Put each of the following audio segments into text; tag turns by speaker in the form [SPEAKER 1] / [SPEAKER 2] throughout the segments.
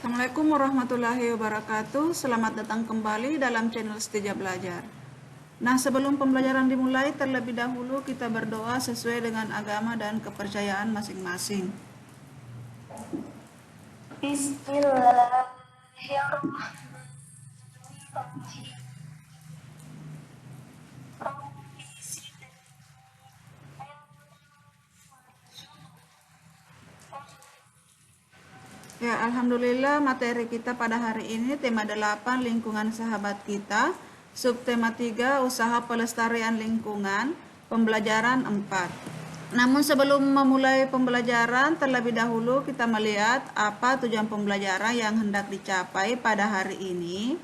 [SPEAKER 1] Assalamualaikum warahmatullahi wabarakatuh. Selamat datang kembali dalam channel Setia Belajar. Nah, sebelum pembelajaran dimulai, terlebih dahulu kita berdoa sesuai dengan agama dan kepercayaan masing-masing.
[SPEAKER 2] Bismillahirrahmanirrahim.
[SPEAKER 1] Ya, alhamdulillah materi kita pada hari ini tema 8 lingkungan sahabat kita, subtema 3 usaha pelestarian lingkungan, pembelajaran 4. Namun sebelum memulai pembelajaran, terlebih dahulu kita melihat apa tujuan pembelajaran yang hendak dicapai pada hari ini.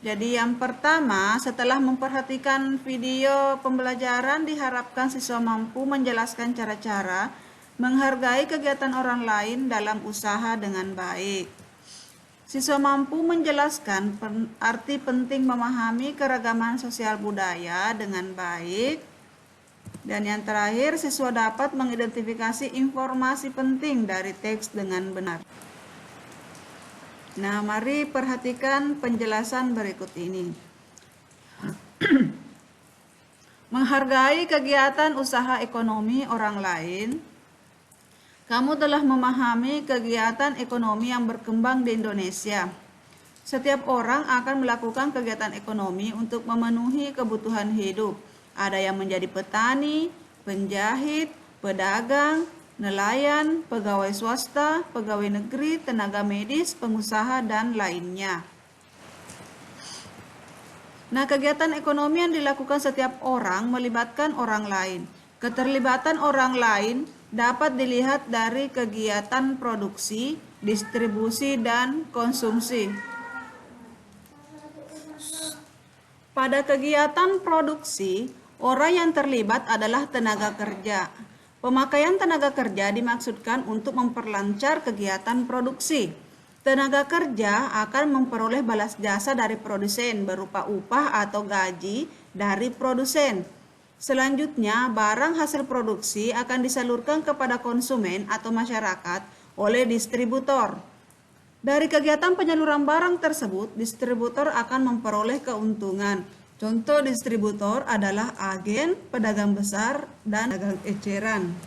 [SPEAKER 1] Jadi yang pertama, setelah memperhatikan video pembelajaran, diharapkan siswa mampu menjelaskan cara-cara menghargai kegiatan orang lain dalam usaha dengan baik. Siswa mampu menjelaskan arti penting memahami keragaman sosial budaya dengan baik. Dan yang terakhir, siswa dapat mengidentifikasi informasi penting dari teks dengan benar. Nah, mari perhatikan penjelasan berikut ini. Menghargai kegiatan usaha ekonomi orang lain. Kamu telah memahami kegiatan ekonomi yang berkembang di Indonesia. Setiap orang akan melakukan kegiatan ekonomi untuk memenuhi kebutuhan hidup. Ada yang menjadi petani, penjahit, pedagang, nelayan, pegawai swasta, pegawai negeri, tenaga medis, pengusaha, dan lainnya. Nah, kegiatan ekonomi yang dilakukan setiap orang melibatkan orang lain. Keterlibatan orang lain dapat dilihat dari kegiatan produksi, distribusi, dan konsumsi. Pada kegiatan produksi, orang yang terlibat adalah tenaga kerja. Pemakaian tenaga kerja dimaksudkan untuk memperlancar kegiatan produksi. Tenaga kerja akan memperoleh balas jasa dari produsen berupa upah atau gaji dari produsen. Selanjutnya, barang hasil produksi akan disalurkan kepada konsumen atau masyarakat oleh distributor. Dari kegiatan penyaluran barang tersebut, distributor akan memperoleh keuntungan. Contoh distributor adalah agen, pedagang besar, dan pedagang eceran.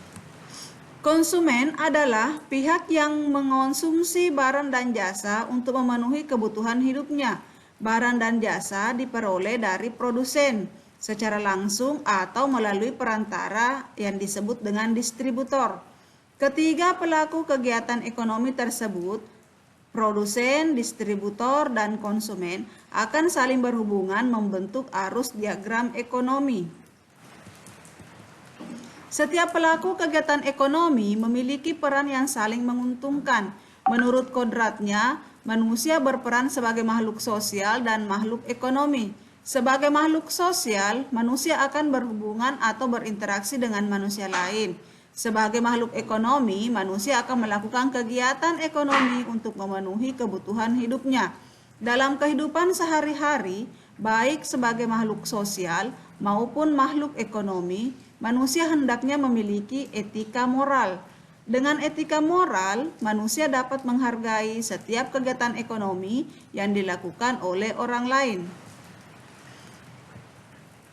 [SPEAKER 1] Konsumen adalah pihak yang mengonsumsi barang dan jasa untuk memenuhi kebutuhan hidupnya. Barang dan jasa diperoleh dari produsen secara langsung atau melalui perantara yang disebut dengan distributor. Ketiga pelaku kegiatan ekonomi tersebut, produsen, distributor, dan konsumen, akan saling berhubungan membentuk arus diagram ekonomi. Setiap pelaku kegiatan ekonomi memiliki peran yang saling menguntungkan. Menurut kodratnya, manusia berperan sebagai makhluk sosial dan makhluk ekonomi. Sebagai makhluk sosial, manusia akan berhubungan atau berinteraksi dengan manusia lain. Sebagai makhluk ekonomi, manusia akan melakukan kegiatan ekonomi untuk memenuhi kebutuhan hidupnya. Dalam kehidupan sehari-hari, baik sebagai makhluk sosial maupun makhluk ekonomi, manusia hendaknya memiliki etika moral. Dengan etika moral, manusia dapat menghargai setiap kegiatan ekonomi yang dilakukan oleh orang lain.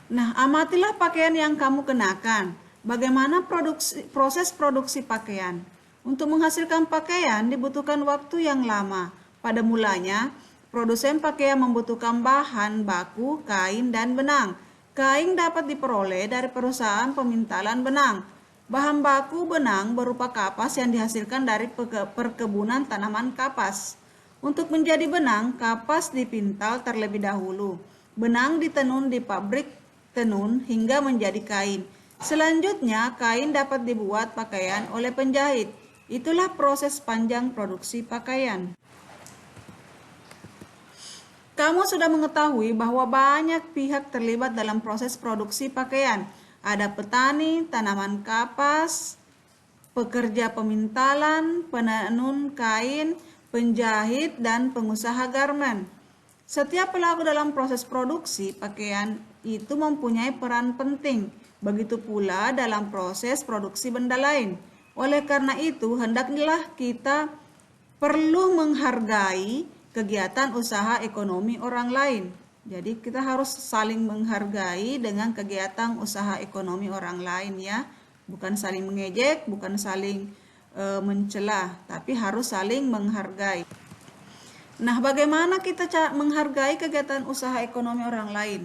[SPEAKER 1] Nah, amatilah pakaian yang kamu kenakan. Bagaimana proses produksi pakaian? Untuk menghasilkan pakaian dibutuhkan waktu yang lama. Pada mulanya, produsen pakaian membutuhkan bahan baku, kain, dan benang. Kain dapat diperoleh dari perusahaan pemintalan benang. Bahan baku benang berupa kapas yang dihasilkan dari perkebunan tanaman kapas. Untuk menjadi benang, kapas dipintal terlebih dahulu. Benang ditenun di pabrik tenun hingga menjadi kain. Selanjutnya, kain dapat dibuat pakaian oleh penjahit. Itulah proses panjang produksi pakaian. Kamu sudah mengetahui bahwa banyak pihak terlibat dalam proses produksi pakaian. Ada petani, tanaman kapas, pekerja pemintalan, penenun kain, penjahit, dan pengusaha garmen. Setiap pelaku dalam proses produksi pakaian itu mempunyai peran penting. Begitu pula dalam proses produksi benda lain. Oleh karena itu, hendaklah kita perlu menghargai kegiatan usaha ekonomi orang lain. Jadi kita harus saling menghargai dengan kegiatan usaha ekonomi orang lain ya. Bukan saling mengejek, bukan saling mencela, tapi harus saling menghargai. Nah, bagaimana kita menghargai kegiatan usaha ekonomi orang lain?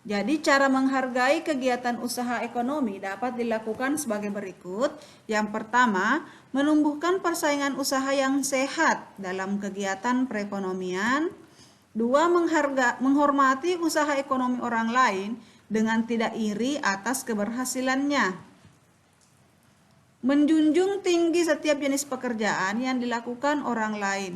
[SPEAKER 1] Jadi cara menghargai kegiatan usaha ekonomi dapat dilakukan sebagai berikut. Yang pertama, menumbuhkan persaingan usaha yang sehat dalam kegiatan perekonomian. Dua, menghormati usaha ekonomi orang lain dengan tidak iri atas keberhasilannya. Menjunjung tinggi setiap jenis pekerjaan yang dilakukan orang lain.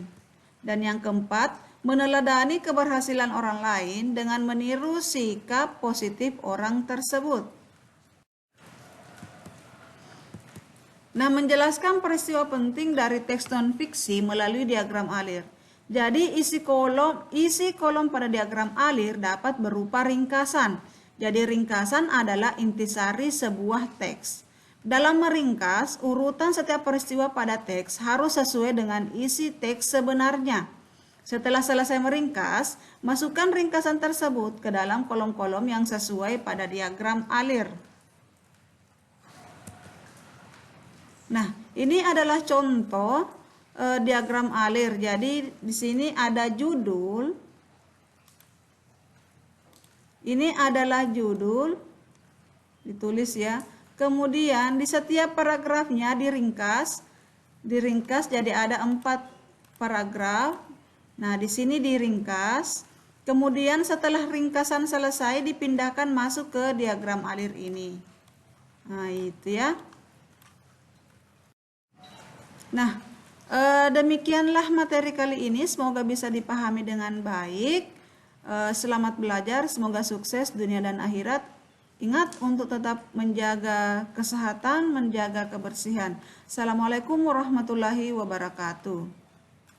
[SPEAKER 1] Dan yang keempat, meneladani keberhasilan orang lain dengan meniru sikap positif orang tersebut. Nah, menjelaskan peristiwa penting dari teks non-fiksi melalui diagram alir. Jadi isi kolom pada diagram alir dapat berupa ringkasan. Jadi ringkasan adalah intisari sebuah teks. Dalam meringkas, urutan setiap peristiwa pada teks harus sesuai dengan isi teks sebenarnya. Setelah selesai meringkas, masukkan ringkasan tersebut ke dalam kolom-kolom yang sesuai pada diagram alir. Nah, ini adalah contoh diagram alir. Jadi di sini ada judul. Ini adalah judul, ditulis ya. Kemudian di setiap paragrafnya diringkas jadi ada 4 paragraf. Nah, di sini diringkas. Kemudian setelah ringkasan selesai dipindahkan masuk ke diagram alir ini. Nah, itu ya. Nah, demikianlah materi kali ini. Semoga bisa dipahami dengan baik. Selamat belajar, semoga sukses dunia dan akhirat. Ingat untuk tetap menjaga kesehatan, menjaga kebersihan. Assalamualaikum warahmatullahi wabarakatuh.